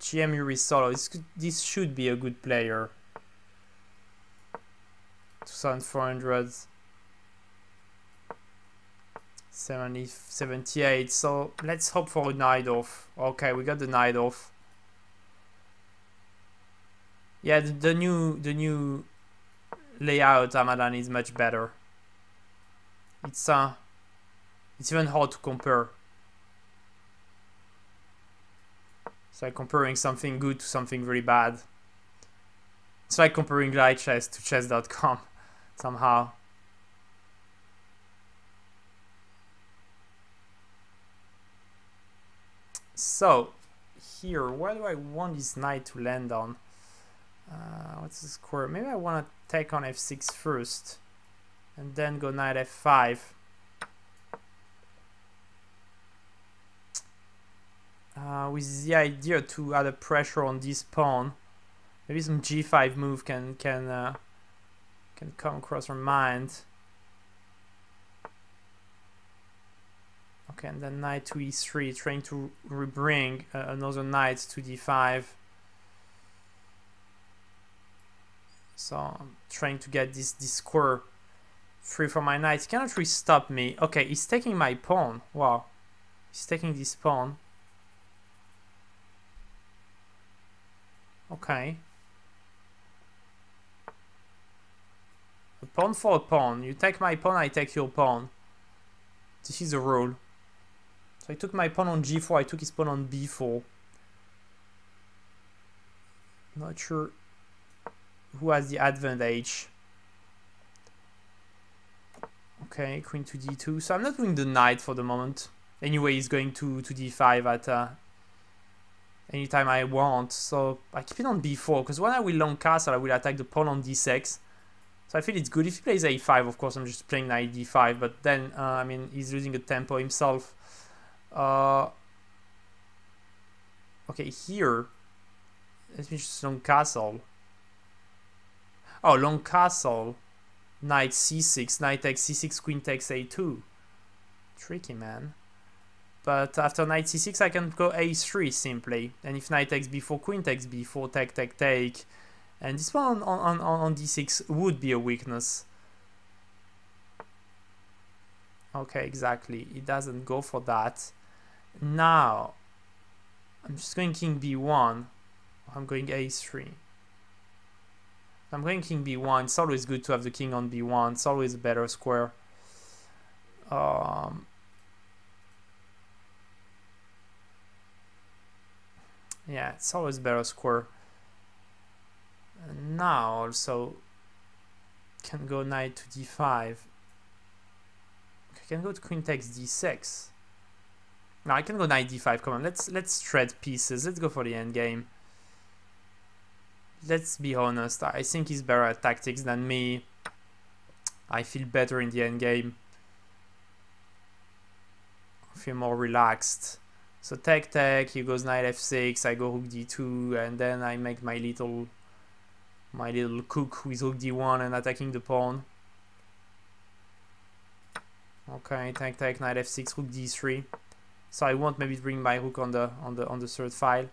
GM Yurisolo. This should be a good player. 2400. 78. So let's hope for a knight off. Okay, we got the knight off. Yeah, the new layout Hamadan is much better. It's even hard to compare. It's like comparing something good to something very bad. It's like comparing light chess to chess.com somehow. So here, where do I want this knight to land on? What's the square? Maybe I want to take on f6 first and then go knight f5. With the idea to add a pressure on this pawn. Maybe some g5 move can come across our mind. Okay, and then knight to e3, trying to rebring another knight to d5. So I'm trying to get this square free from my knight. He cannot really stop me. Okay, he's taking my pawn. Wow, he's taking this pawn. Okay. A pawn for a pawn. You take my pawn, I take your pawn. This is the rule. So I took my pawn on g4, I took his pawn on b4. Not sure who has the advantage. Okay, queen to d2. So I'm not doing the knight for the moment. Anyway, he's going to d5 at anytime I want. So I keep it on b4, because when I will long castle, I will attack the pawn on d6. So I feel it's good. If he plays a5, of course, I'm just playing knight d5. But then, I mean, he's losing a tempo himself. Okay, here, let me just long castle. Oh, long castle, knight c6, knight takes c6, queen takes a2. Tricky, man. But after knight c6, I can go a3 simply. And if knight takes b4, queen takes b4, take. And this one on d6 would be a weakness. Okay, exactly. It doesn't go for that. Now, I'm just going king b1. I'm going a3. I'm going king b1. It's always good to have the king on b1. It's always a better square. Yeah, it's always better square. And now also can go knight to d5. I can go to queen takes d6. Now I can go knight d5. Come on, let's shred pieces. Let's go for the end game. Let's be honest. I think he's better at tactics than me. I feel better in the end game. I feel more relaxed. So take, he goes knight f6, I go rook d2, and then I make my little cook with rook d1 and attacking the pawn. Okay, take, knight f6, rook d3. So I want maybe bring my rook on the third file.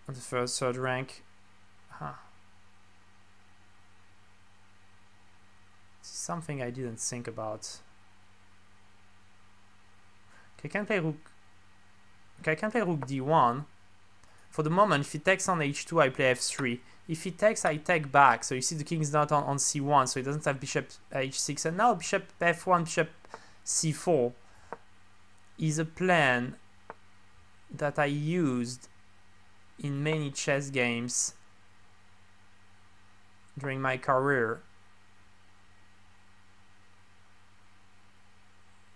On the third rank. Huh. This is something I didn't think about. Okay, I can play rook. Okay, I can play rook d1. For the moment, if he takes on h2, I play f3. If he takes, I take back. So you see the king is not on c1, so he doesn't have bishop h6. And now bishop f1, bishop c4 is a plan that I used in many chess games during my career.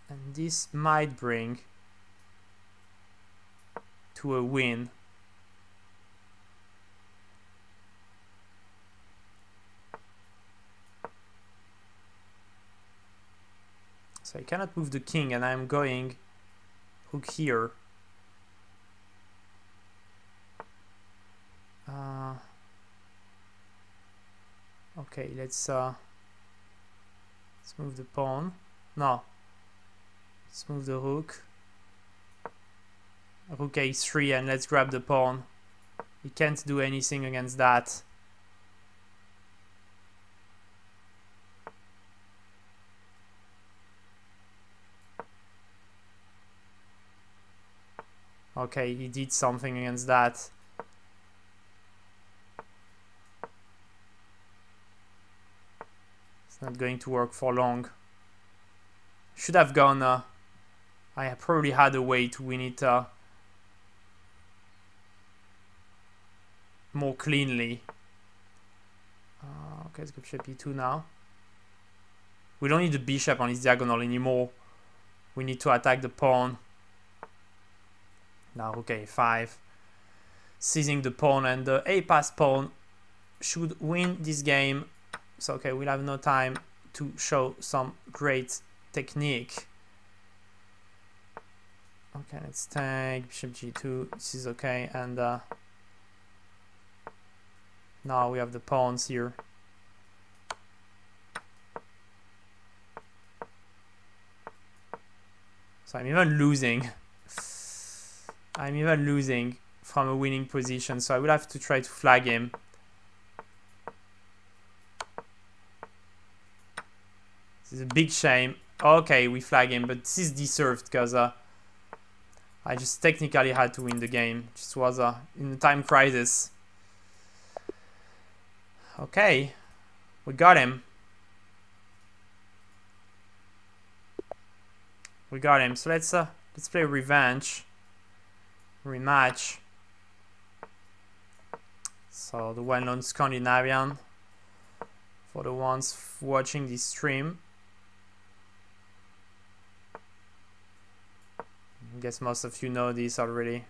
And this might bring to a win. So I cannot move the king, and I'm going rook here. Okay, let's move the pawn. No, let's move the rook. Rook a3 and let's grab the pawn. He can't do anything against that. Okay, he did something against that. It's not going to work for long. Should have gone... I probably had a way to win it more cleanly. Okay, let's go bishop e2 now. We don't need the bishop on his diagonal anymore. We need to attack the pawn. Now rook a5. Seizing the pawn, and the a-pass pawn should win this game. So okay, we'll have no time to show some great technique. Okay, let's take bishop g2. This is okay, and now we have the pawns here. So I'm even losing. I'm even losing from a winning position, so I will have to try to flag him. This is a big shame. Okay, we flag him, but this is deserved because I just technically had to win the game. It just was in a time crisis. Okay, we got him. We got him. So let's play revenge, rematch. So the well-known Scandinavian for the ones watching this stream. I guess most of you know this already.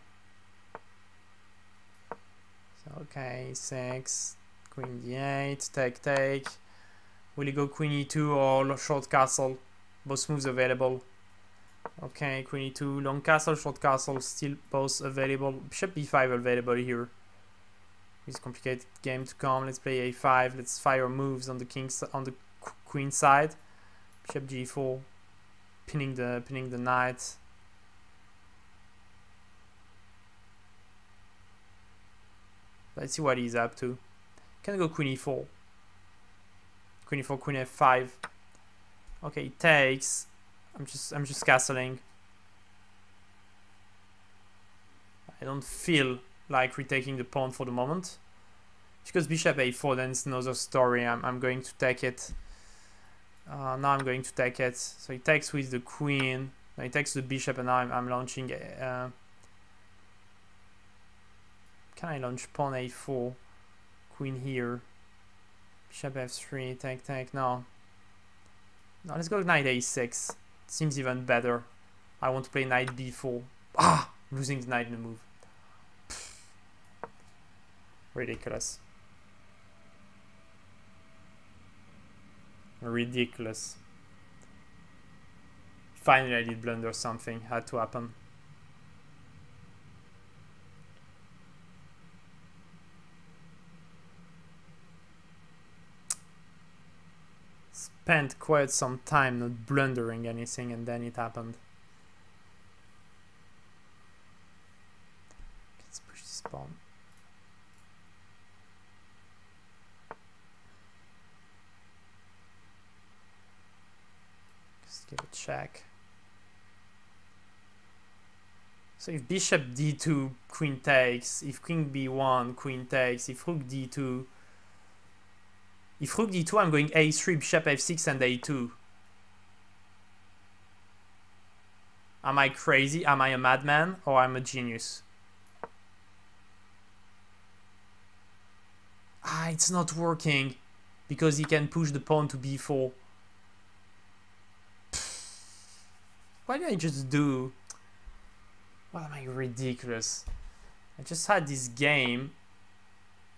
So okay, 6, queen d8, take. Will he go queen e2 or short castle? Both moves available. Okay, queen e2, long castle, short castle, still both available. Bishop b5 available here. It's a complicated game to come. Let's play a5. Let's fire moves on the queen side. Bishop g4, pinning the knight. Let's see what he's up to. Can go queen e4. Queen e4, queen f5. Okay, he takes. I'm just castling. I don't feel like retaking the pawn for the moment. Because bishop a4, then it's another story. I'm going to take it. Now I'm going to take it. So he takes with the queen. Now he takes the bishop, and now I'm launching. Can I launch pawn a4? Queen here. Bishop f3. Take. No. Now let's go knight a6. Seems even better. I want to play knight b4. Ah! Losing the knight in the move. Ridiculous. Ridiculous. Finally I did blunder something. Had to happen. Spent quite some time not blundering anything, and then it happened. Let's push this pawn. Just give a check. So if bishop d2, queen takes. If queen b1, queen takes. If rook d2. If rook d2, I'm going a3, bishop f6, and a2. Am I crazy? Am I a madman? Or I'm a genius? Ah, it's not working. Because he can push the pawn to b4. What did I just do? What am I ridiculous? I just had this game.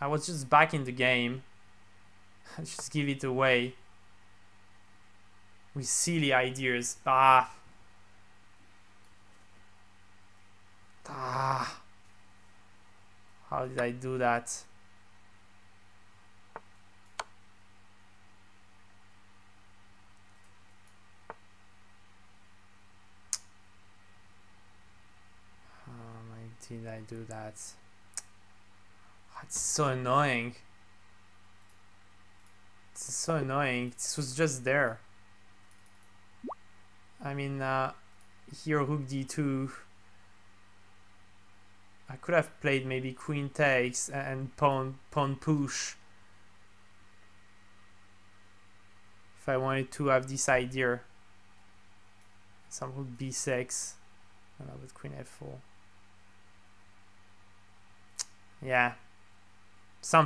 I was just back in the game. Just give it away with silly ideas. Ah. How did I do that? Oh did I do that? It's so annoying. It's so annoying. This was just there. I mean, here rook d2. I could have played maybe queen takes and pawn push. If I wanted to have this idea. Some rook b6. With queen f4. Yeah. Something